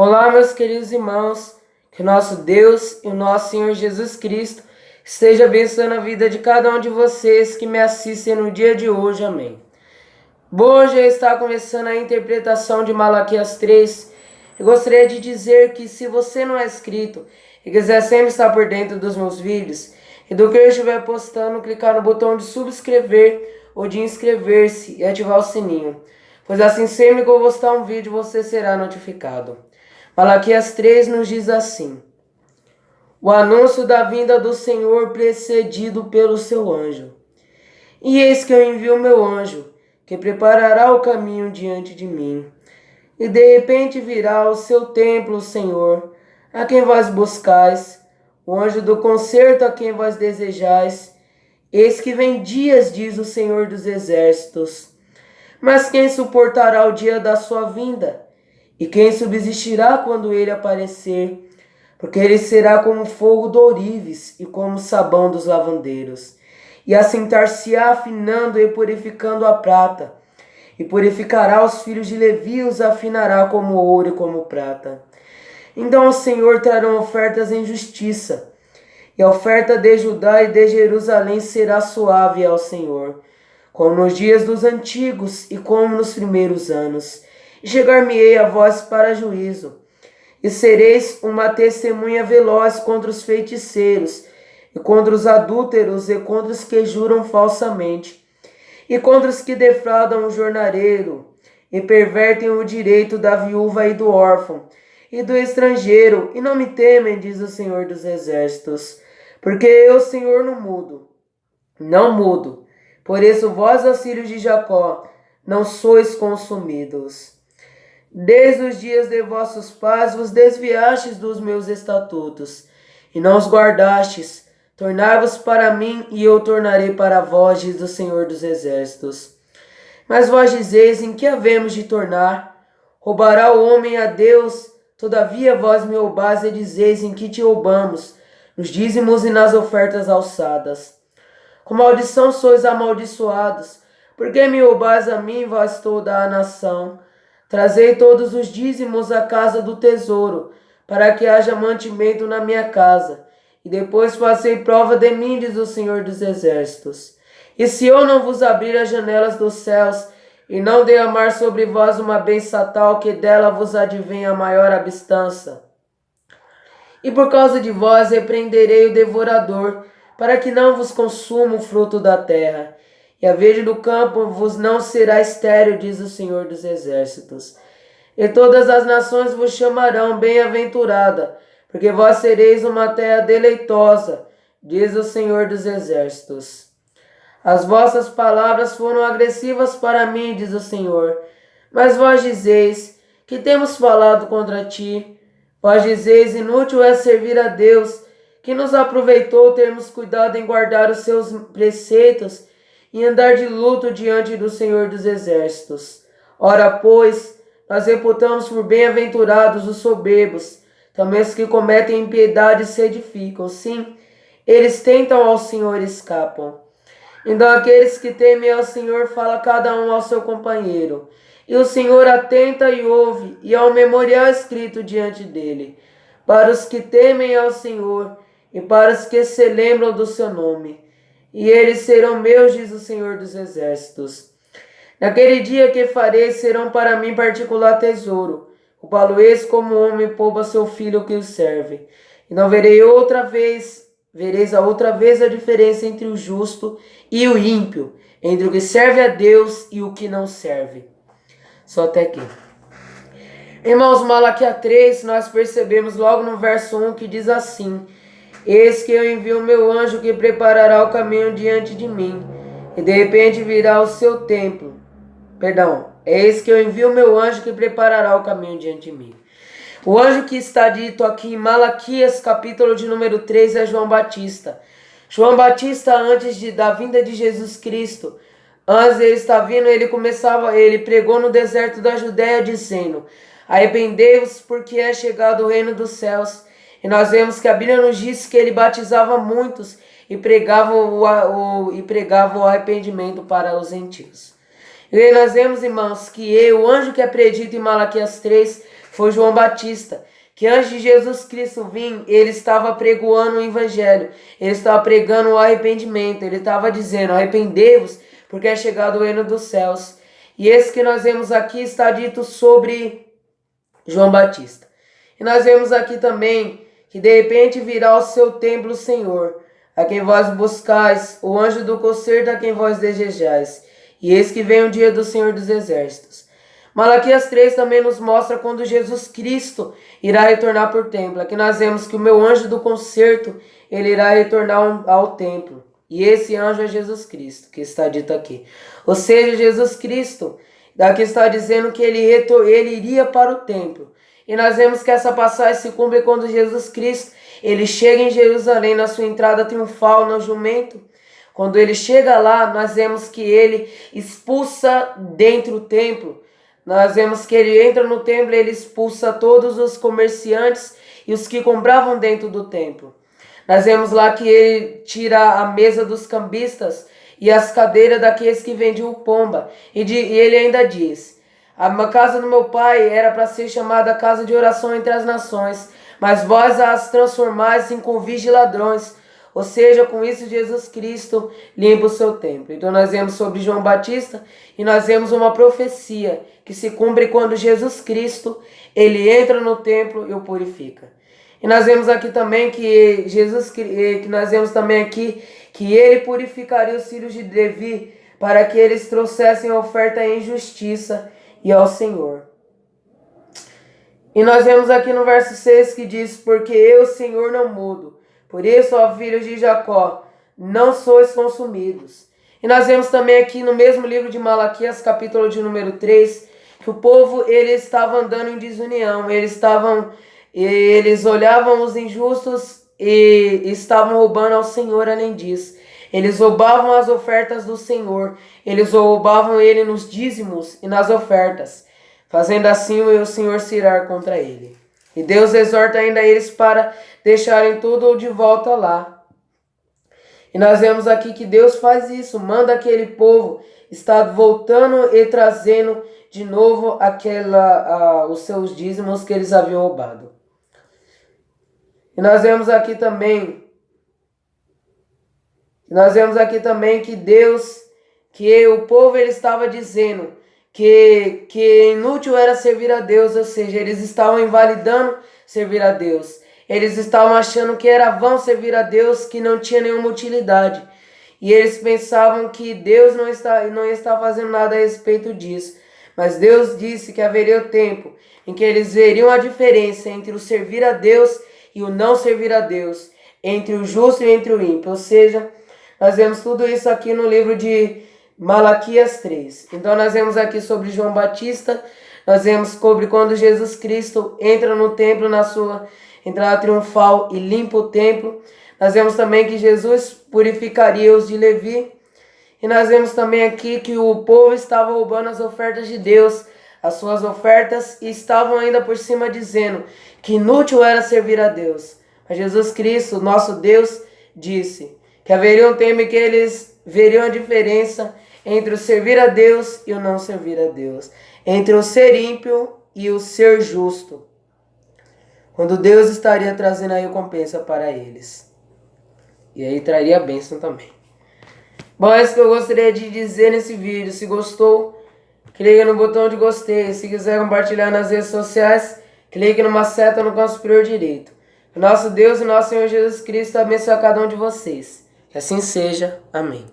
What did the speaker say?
Olá, meus queridos irmãos, que o nosso Deus e o nosso Senhor Jesus Cristo esteja abençoando a vida de cada um de vocês que me assistem no dia de hoje, amém. Bom, hoje está começando a interpretação de Malaquias 3. Eu gostaria de dizer que se você não é inscrito e quiser sempre estar por dentro dos meus vídeos e do que eu estiver postando, clicar no botão de subscrever ou de inscrever-se e ativar o sininho, pois assim sempre que eu postar um vídeo você será notificado. Malaquias 3 nos diz assim: o anúncio da vinda do Senhor precedido pelo seu anjo. E eis que eu envio meu anjo, que preparará o caminho diante de mim. E de repente virá ao seu templo o Senhor, a quem vós buscais, o anjo do concerto a quem vós desejais. Eis que vem dias, diz o Senhor dos Exércitos. Mas quem suportará o dia da sua vinda? E quem subsistirá quando ele aparecer? Porque ele será como fogo do ourives e como sabão dos lavandeiros. E assentar-se-á afinando e purificando a prata. E purificará os filhos de Levi e os afinará como ouro e como prata. Então o Senhor trará ofertas em justiça. E a oferta de Judá e de Jerusalém será suave ao Senhor, como nos dias dos antigos e como nos primeiros anos. E chegar-me-ei a vós para juízo, e sereis uma testemunha veloz contra os feiticeiros, e contra os adúlteros, e contra os que juram falsamente, e contra os que defraudam o jornaleiro, e pervertem o direito da viúva e do órfão, e do estrangeiro, e não me temem, diz o Senhor dos Exércitos, porque eu, Senhor, não mudo. Por isso vós, ó filhos de Jacó, não sois consumidos. Desde os dias de vossos pais vos desviastes dos meus estatutos, e não os guardastes. Tornai-vos para mim, e eu tornarei para vós, diz o Senhor dos Exércitos. Mas vós dizeis, em que havemos de tornar? Roubará o homem a Deus? Todavia vós me roubais e dizeis, em que te roubamos? Nos dízimos e nas ofertas alçadas. Com maldição sois amaldiçoados, porque me roubais a mim, vós toda a nação? Trazei todos os dízimos à casa do tesouro, para que haja mantimento na minha casa, e depois passei prova de mim, diz o Senhor dos Exércitos. E se eu não vos abrir as janelas dos céus, e não derramar sobre vós uma bênção tal que dela vos advenha a maior abastança? E por causa de vós repreenderei o devorador, para que não vos consuma o fruto da terra. E a verde do campo vos não será estéril, diz o Senhor dos Exércitos. E todas as nações vos chamarão bem-aventurada, porque vós sereis uma terra deleitosa, diz o Senhor dos Exércitos. As vossas palavras foram agressivas para mim, diz o Senhor. Mas vós dizeis, que temos falado contra ti? Vós dizeis, inútil é servir a Deus, que nos aproveitou termos cuidado em guardar os seus preceitos e andar de luto diante do Senhor dos Exércitos. Ora, pois, nós reputamos por bem-aventurados os soberbos, também os que cometem impiedade se edificam. Sim, eles tentam ao Senhor e escapam. Então aqueles que temem ao Senhor, fala cada um ao seu companheiro. E o Senhor atenta e ouve, e há um memorial escrito diante dele, para os que temem ao Senhor e para os que se lembram do seu nome. E eles serão meus, diz o Senhor dos Exércitos. Naquele dia que farei, serão para mim particular tesouro. Roubá-lo-eis como um homem poupa seu filho que o serve. E não vereis a outra vez a diferença entre o justo e o ímpio, entre o que serve a Deus e o que não serve. Só até aqui. Irmãos, Malaquias 3, nós percebemos logo no verso 1 que diz assim: eis que eu envio o meu anjo que preparará o caminho diante de mim, e de repente virá o seu templo. Eis que eu envio o meu anjo que preparará o caminho diante de mim. O anjo que está dito aqui em Malaquias, capítulo de número 3, é João Batista. João Batista, antes da vinda de Jesus Cristo, antes ele está vindo, ele pregou no deserto da Judéia dizendo: arrependei-vos, porque é chegado o reino dos céus. E nós vemos que a Bíblia nos diz que ele batizava muitos e pregava o arrependimento para os gentios. E aí nós vemos, irmãos, que o anjo que é predito em Malaquias 3 foi João Batista, que antes de Jesus Cristo vir, ele estava pregoando o evangelho, ele estava pregando o arrependimento, ele estava dizendo: arrependei-vos, porque é chegado o reino dos céus. E esse que nós vemos aqui está dito sobre João Batista. E nós vemos aqui também que de repente virá ao seu templo o Senhor, a quem vós buscais, o anjo do concerto a quem vós desejais. E eis que vem o dia do Senhor dos Exércitos. Malaquias 3 também nos mostra quando Jesus Cristo irá retornar por templo. Aqui nós vemos que o meu anjo do concerto, ele irá retornar ao templo. E esse anjo é Jesus Cristo, que está dito aqui. Ou seja, Jesus Cristo, daqui está dizendo que ele iria para o templo. E nós vemos que essa passagem se cumpre quando Jesus Cristo, ele chega em Jerusalém, na sua entrada triunfal no jumento. Quando ele chega lá, nós vemos que ele expulsa dentro do templo. Nós vemos que ele entra no templo e ele expulsa todos os comerciantes e os que compravam dentro do templo. Nós vemos lá que ele tira a mesa dos cambistas e as cadeiras daqueles que vendiam pomba. E ele ainda diz: a casa do meu pai era para ser chamada casa de oração entre as nações, mas vós as transformais em convite de ladrões. Ou seja, com isso Jesus Cristo limpa o seu templo. Então nós vemos sobre João Batista e nós vemos uma profecia que se cumpre quando Jesus Cristo, ele entra no templo e o purifica. E nós vemos aqui também que nós vemos também aqui que ele purificaria os filhos de Levi para que eles trouxessem a oferta em justiça e ao Senhor. E nós vemos aqui no verso 6 que diz: porque eu, Senhor, não mudo. Por isso, ó filhos de Jacó, não sois consumidos. E nós vemos também aqui no mesmo livro de Malaquias, capítulo de número 3, que o povo ele estava andando em desunião. Eles olhavam os injustos e estavam roubando ao Senhor além disso. Eles roubavam as ofertas do Senhor. Eles roubavam ele nos dízimos e nas ofertas. Fazendo assim, o Senhor se irá contra ele. E Deus exorta ainda eles para deixarem tudo de volta lá. E nós vemos aqui que Deus faz isso, manda aquele povo estar voltando e trazendo de novo os seus dízimos que eles haviam roubado. E nós vemos aqui também que o povo ele estava dizendo que inútil era servir a Deus, ou seja, eles estavam invalidando servir a Deus. Eles estavam achando que era vão servir a Deus, que não tinha nenhuma utilidade. E eles pensavam que Deus não está fazendo nada a respeito disso. Mas Deus disse que haveria o tempo em que eles veriam a diferença entre o servir a Deus e o não servir a Deus, entre o justo e entre o ímpio. Ou seja, nós vemos tudo isso aqui no livro de Malaquias 3. Então nós vemos aqui sobre João Batista, nós vemos sobre quando Jesus Cristo entra no templo na sua entrada triunfal e limpa o templo. Nós vemos também que Jesus purificaria os de Levi. E nós vemos também aqui que o povo estava roubando as ofertas de Deus, as suas ofertas, e estavam ainda por cima dizendo que inútil era servir a Deus. Mas Jesus Cristo, nosso Deus, disse que haveria um tempo em que eles veriam a diferença entre o servir a Deus e o não servir a Deus, entre o ser ímpio e o ser justo, quando Deus estaria trazendo a recompensa para eles. E aí traria a bênção também. Bom, é isso que eu gostaria de dizer nesse vídeo. Se gostou, clique no botão de gostei. Se quiser compartilhar nas redes sociais, clique numa seta no canto superior direito. O nosso Deus e nosso Senhor Jesus Cristo abençoe a cada um de vocês. Que assim seja. Amém.